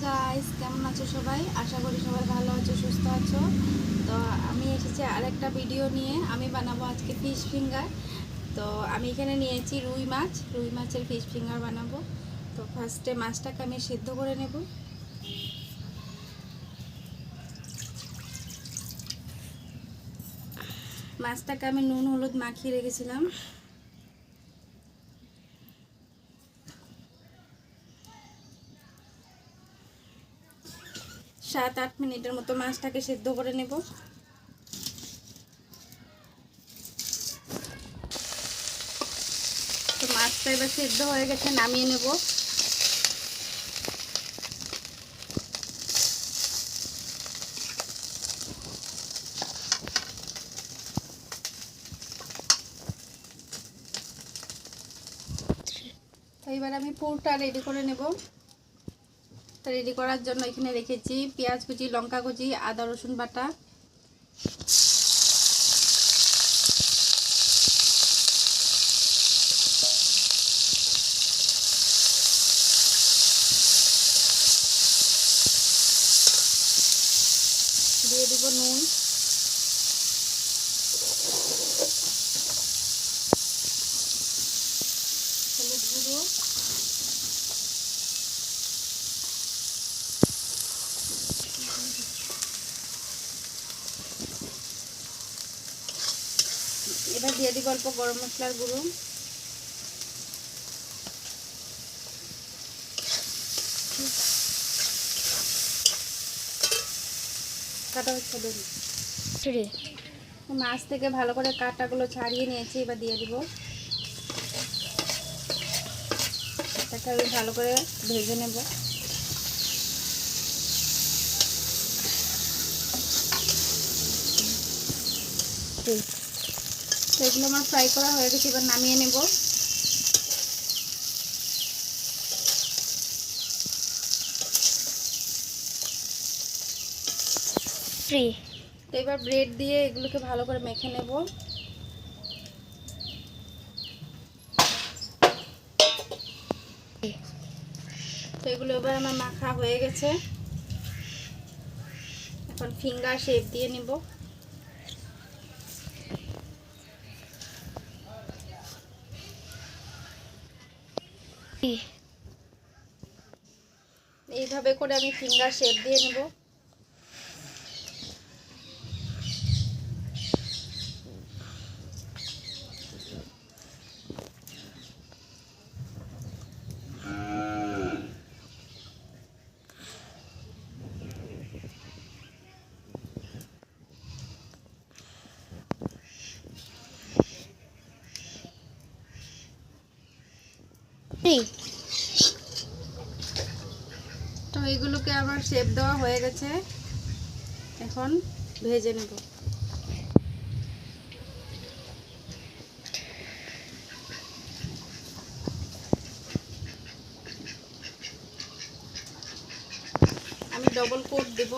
Guys, কেমন আছো সবাই? আশা করি সবাই ভালো আছো, সুস্থ আছো। তো আমি এসেছি আরেকটা ভিডিও নিয়ে। আমি বানাবো আজকে ফিশ ফিঙ্গার। তো আমি এখানে নিয়েছি রুই মাছের ফিশ ফিঙ্গার বানাবো। তো ফার্স্টে মাছটাকে আমি সিদ্ধ করে নেব। মাছটাকে আমি নুন হলুদ মাখিয়ে রেখেছিলাম। 7-8 মিনিটের মতো মাছটাকে সিদ্ধ করে নেব। তো মাছটা এবার সিদ্ধ হয়ে গেছে, নামিয়ে নেব। এবার আমি পুরটা রেডি করে নেব। তো রেডি করার জন্য এখানে রেখেছি পেঁয়াজ কুচি, লঙ্কা কুচি, আদা রসুন বাটা, দিয়ে দিব নুন, হলুদ গুঁড়ো, এবার দিয়ে দিব অল্প গরম মশলার গুঁড়ো, কাটা হচ্ছে ধরুন। মাছ থেকে ভালো করে কাঁটাগুলো ছাড়িয়ে নিয়েছি, এবার দিয়ে দিব। এটাকে আমি ভালো করে ভেজে নেব। এগুলো আমার ফ্রাই করা হয়ে গেছে, এবার নামিয়ে নেব। তো এবার ব্রেড দিয়ে এগুলোকে ভালো করে মেখে নেব। তো এগুলো এবার আমার মাখা হয়ে গেছে। এখন ফিঙ্গার শেপ দিয়ে নিব। এইভাবে করে আমি ফিঙ্গার শেপ দিয়ে নেব। তো এইগুলোকে আমার শেপ দেওয়া হয়ে গেছে, এখন ভেজে নেব। আমি ডবল কোট দেব।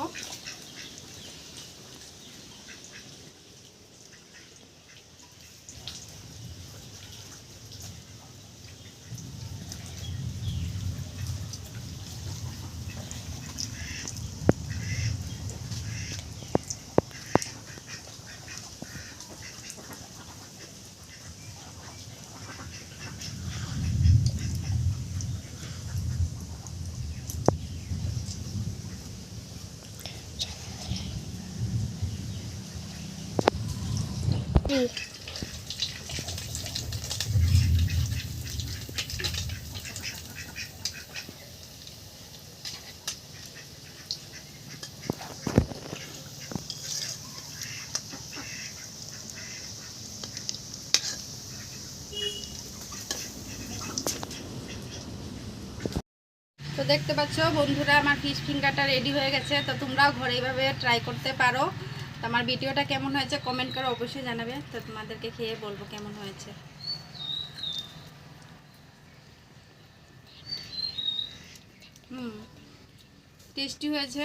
তো দেখতে পাচ্ছ বন্ধুরা, আমার ফিশ ফিঙ্গারটা রেডি হয়ে গেছে। তো তোমরাও ঘরে এইভাবে ট্রাই করতে পারো। তো আমার ভিডিওটা কেমন হয়েছে কমেন্ট করে অবশ্যই জানাবে। তো তোমাদেরকে খেয়ে বলবো কেমন হয়েছে। টেস্টি হয়েছে।